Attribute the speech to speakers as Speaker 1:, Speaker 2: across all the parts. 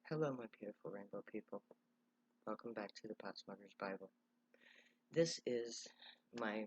Speaker 1: Hello, my beautiful rainbow people. Welcome back to the Potsmother's Bible. This is my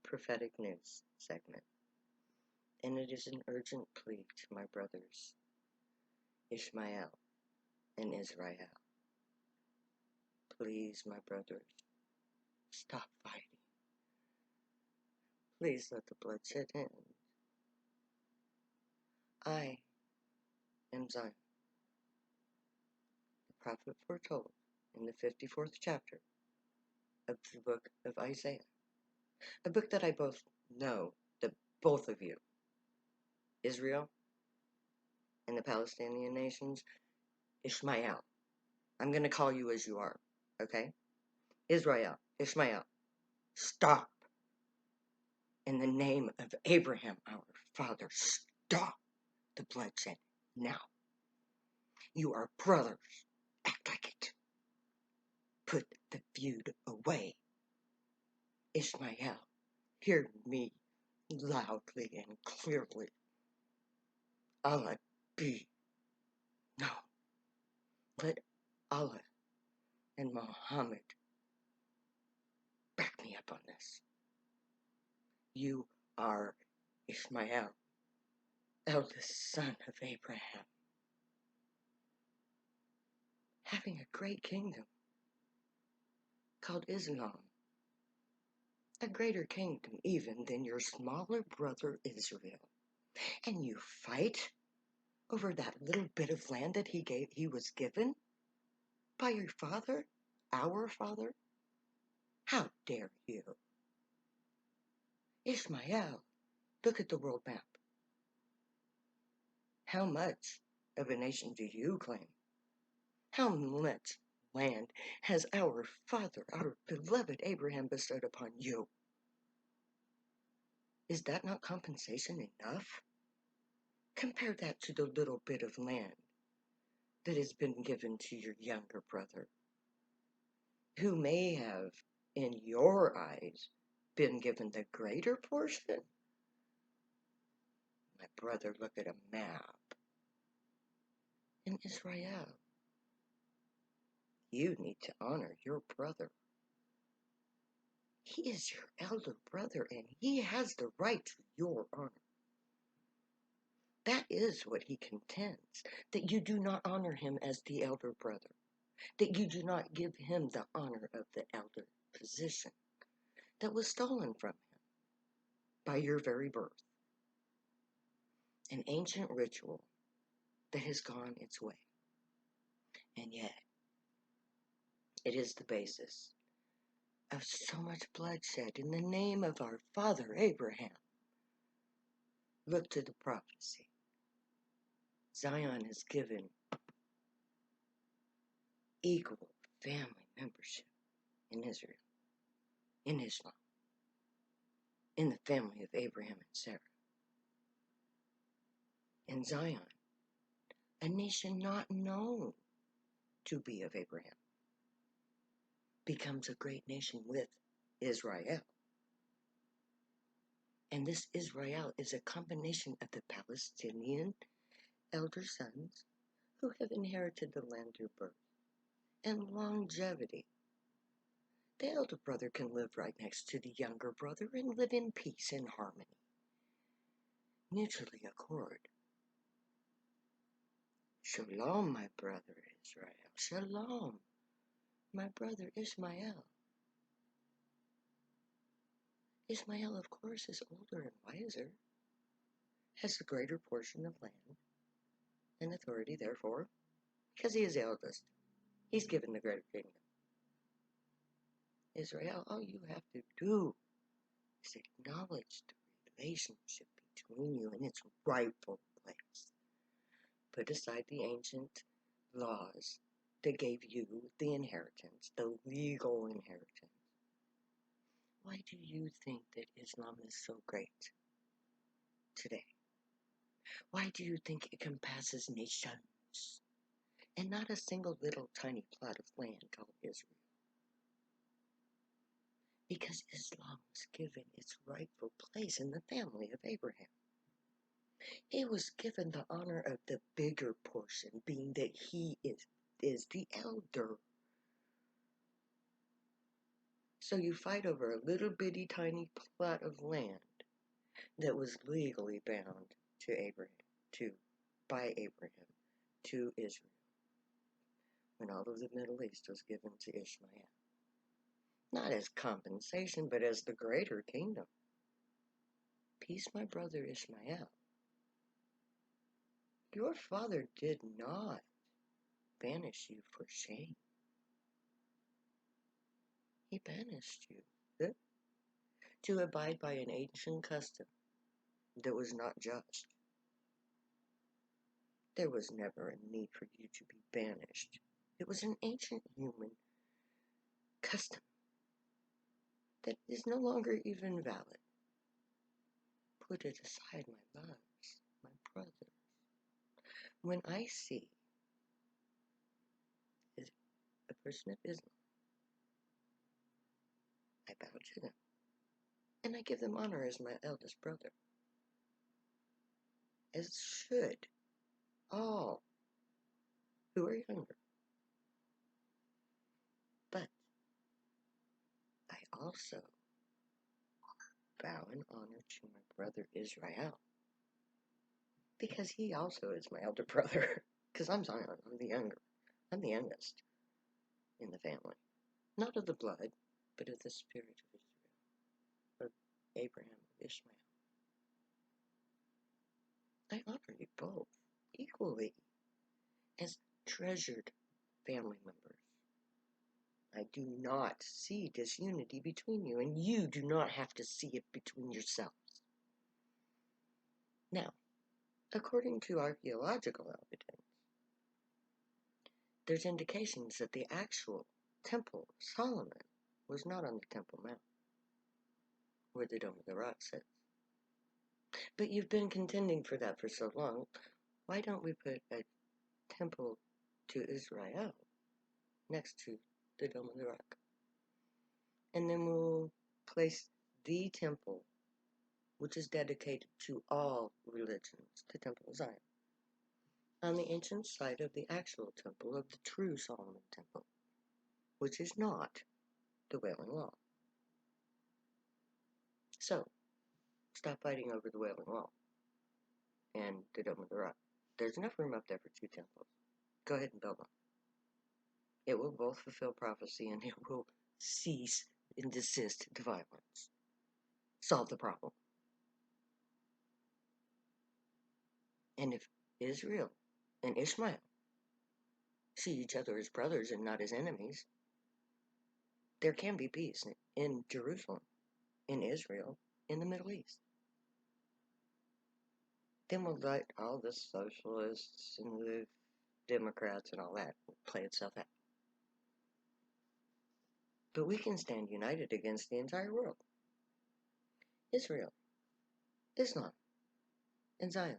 Speaker 1: prophetic news segment, and it is an urgent plea to my brothers, Ishmael and Israel. Please, my brothers, stop fighting. Please let the bloodshed end. I am Zion, the prophet foretold in the 54th chapter of the book of Isaiah, a book that I both know that both of you, Israel and the Palestinian nations, Ishmael. I'm going to call you as you are, okay? Israel, Ishmael, stop. In the name of Abraham, our father, stop the bloodshed now. You are brothers. Act like it. Put the feud away. Ishmael, hear me loudly and clearly. Allah be. No. Let Allah and Muhammad back me up on this. You are Ishmael, eldest son of Abraham, having a great kingdom called Islam, a greater kingdom even than your smaller brother Israel. And you fight over that little bit of land that he was given by your father, our father? How dare you? Ishmael, look at the world map. How much of a nation do you claim? How much land has our father, our beloved Abraham, bestowed upon you? Is that not compensation enough? Compare that to the little bit of land that has been given to your younger brother, who may have, in your eyes, been given the greater portion. My brother, look at a map. In Israel, you need to honor your brother. He is your elder brother, and he has the right to your honor. That is what he contends, that you do not honor him as the elder brother, that you do not give him the honor of the elder position that was stolen from him by your very birth. An ancient ritual that has gone its way. And yet, it is the basis of so much bloodshed in the name of our father Abraham. Look to the prophecy. Zion is given equal family membership in Israel, in Islam, in the family of Abraham and Sarah. In Zion, a nation not known to be of Abraham, becomes a great nation with Israel. And this Israel is a combination of the Palestinian elder sons who have inherited the land through birth and longevity. The elder brother can live right next to the younger brother and live in peace and harmony, mutually accord. Shalom, my brother Israel. Shalom, my brother Ishmael. Ishmael, of course, is older and wiser, has a greater portion of land and authority, therefore, because he is the eldest. He's given the greater kingdom. Israel, all you have to do is acknowledge the relationship between you in its rightful place. Put aside the ancient laws that gave you the inheritance, the legal inheritance. Why do you think that Islam is so great today? Why do you think it compasses nations and not a single little tiny plot of land called Israel? Because Islam was given its rightful place in the family of Abraham. It was given the honor of the bigger portion, being that he is is the elder. So you fight over a little bitty tiny plot of land that was legally bound to by Abraham to Israel, when all of the Middle East was given to Ishmael. Not as compensation, but as the greater kingdom. Peace, my brother Ishmael. Your father did not banish you for shame. He banished you to abide by an ancient custom that was not just. There was never a need for you to be banished. It was an ancient human custom that is no longer even valid. Put it aside, my loves, my brothers. When I see a person of Islam, I bow to them, and I give them honor as my eldest brother, as should all who are younger. But I also bow in honor to my brother Israel, because he also is my elder brother. Because I'm Zion, I'm the younger, I'm the youngest in the family, not of the blood, but of the spirit of Israel, of Abraham, of Ishmael. I honor you both equally as treasured family members. I do not see disunity between you, and you do not have to see it between yourselves. Now, according to archaeological evidence, there's indications that the actual Temple of Solomon was not on the Temple Mount, where the Dome of the Rock sits. But you've been contending for that for so long. Why don't we put a temple to Israel next to the Dome of the Rock? And then we'll place the temple, which is dedicated to all religions, the Temple of Zion, on the ancient site of the actual temple of the true Solomon Temple, which is not the Wailing Wall. So, stop fighting over the Wailing Wall and the Dome of the Rock. There's enough room up there for two temples. Go ahead and build them. It will both fulfill prophecy, and it will cease and desist the violence. Solve the problem. And if Israel and Ishmael see each other as brothers and not as enemies, there can be peace in Jerusalem, in Israel, in the Middle East. Then we'll let all the socialists and the Democrats and all that play itself out. But we can stand united against the entire world. Israel, Islam, and Zion.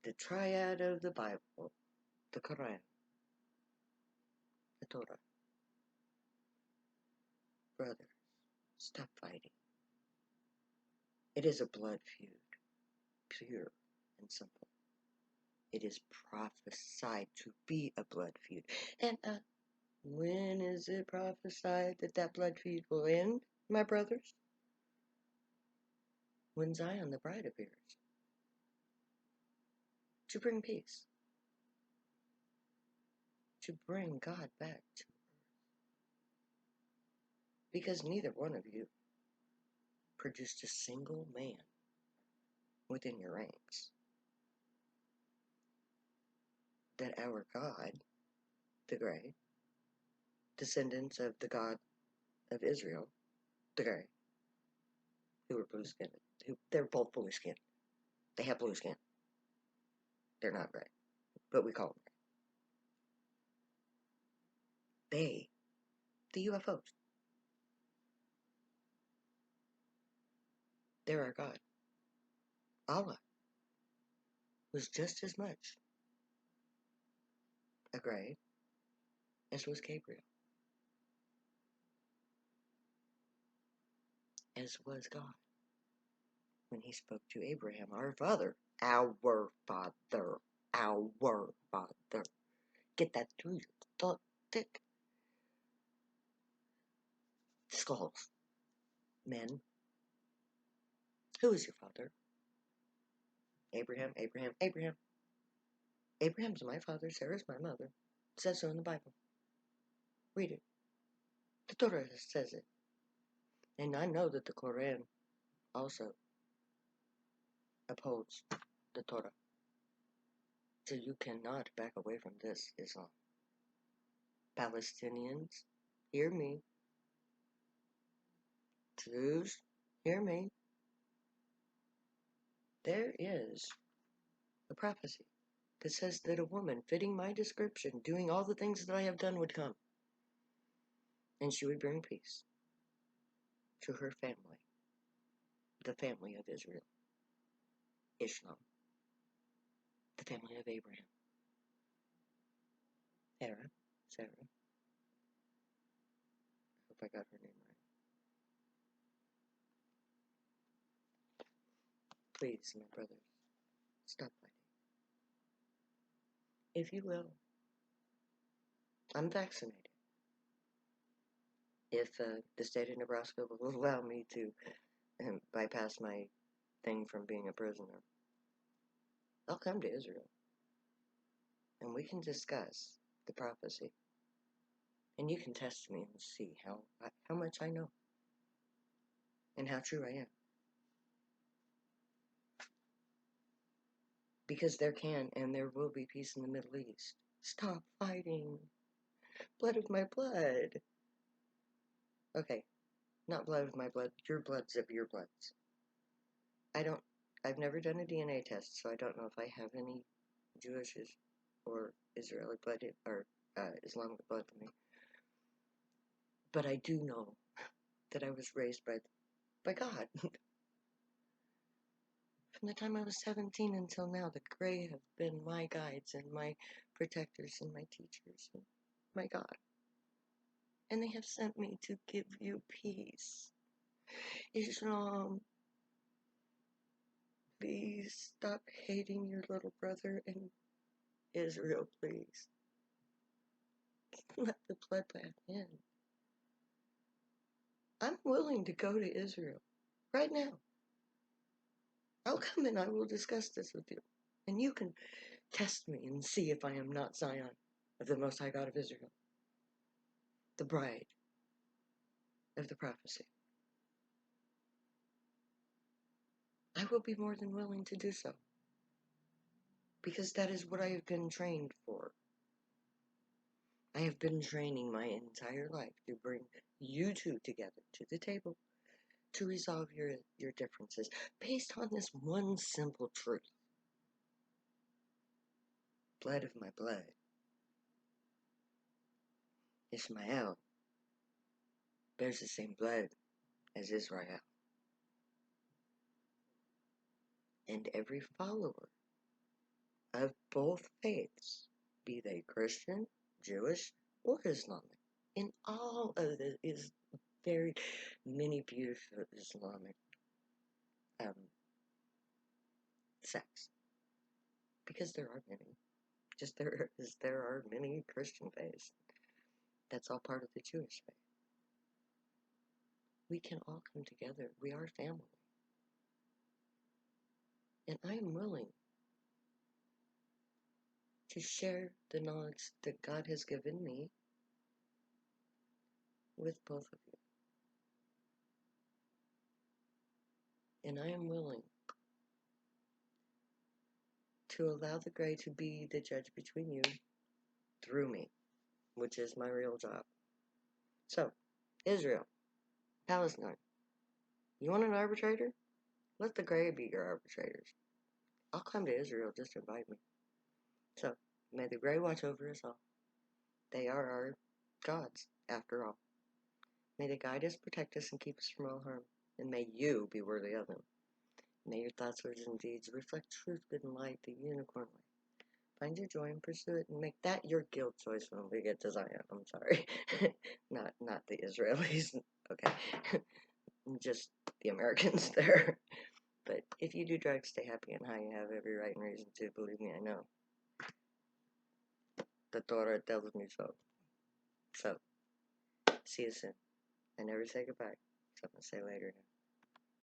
Speaker 1: The triad of the Bible, the Quran, the Torah. Brothers, stop fighting. It is a blood feud, pure and simple. It is prophesied to be a blood feud. And when is it prophesied that that blood feud will end, my brothers? When Zion the bride appears. To bring peace. To bring God back to earth. Because neither one of you produced a single man within your ranks. That our God, the Great, descendants of the God of Israel, the Great, who are blue-skinned, they're both blue-skinned. They have blue skin. They're not gray, but we call them gray. The UFOs, they're our God. Allah was just as much a gray as was Gabriel, as was God when he spoke to Abraham, our father, our father, our father. get that through your thick skulls. Men, who is your father? Abraham, Abraham, Abraham. Abraham's my father, Sarah's my mother. It says so in the Bible. Read it. The Torah says it. And I know that the Quran also upholds the Torah. So you cannot back away from this, Islam. Palestinians, hear me. Jews, hear me. There is a prophecy that says that a woman fitting my description, doing all the things that I have done, would come. And she would bring peace to her family, the family of Israel, Islam, the family of Abraham. Sarah. I hope I got her name right. Please, my brothers, stop fighting. If you will. I'm vaccinated. If the state of Nebraska will allow me to bypass my thing from being a prisoner, I'll come to Israel. And we can discuss the prophecy. And you can test me and see how much I know. And how true I am. Because there can and there will be peace in the Middle East. Stop fighting. Blood of my blood. Okay, not blood of my blood, your bloods of your bloods. I've never done a DNA test, so I don't know if I have any Jewish or Israeli blood or Islamic blood in me. But I do know that I was raised by God. From the time I was 17 until now, the gray have been my guides and my protectors and my teachers and my God. And they have sent me to give you peace. Islam, please stop hating your little brother in Israel, please. Let the bloodbath end. I'm willing to go to Israel right now. I'll come and I will discuss this with you. And you can test me and see if I am not Zion of the Most High God of Israel, the bride of the prophecy. I will be more than willing to do so. Because that is what I have been trained for. I have been training my entire life to bring you two together to the table to resolve your differences based on this one simple truth. Blood of my blood. Ishmael bears the same blood as Israel. And every follower of both faiths, be they Christian, Jewish, or Islamic, in all of the is very many beautiful Islamic sects. Because there are many. Just there are many Christian faiths. That's all part of the Jewish faith. We can all come together. We are family. And I am willing to share the knowledge that God has given me with both of you. And I am willing to allow the gray to be the judge between you through me, which is my real job. So, Israel, Palestine, you want an arbitrator? Let the gray be your arbitrators. I'll come to Israel, just invite me. So, may the gray watch over us all. They are our gods, after all. May they guide us, protect us, and keep us from all harm. And may you be worthy of them. May your thoughts, words, and deeds reflect truth, good, and light, the unicorn way. Find your joy and pursue it, and make that your guilt choice when we get to Zion. I'm sorry. not the Israelis. Okay. Just the Americans there. But if you do drugs, stay happy and high. You have every right and reason to. Believe me, I know. the daughter tells me so. So, see you soon. I never say goodbye, so I'm gonna say later now.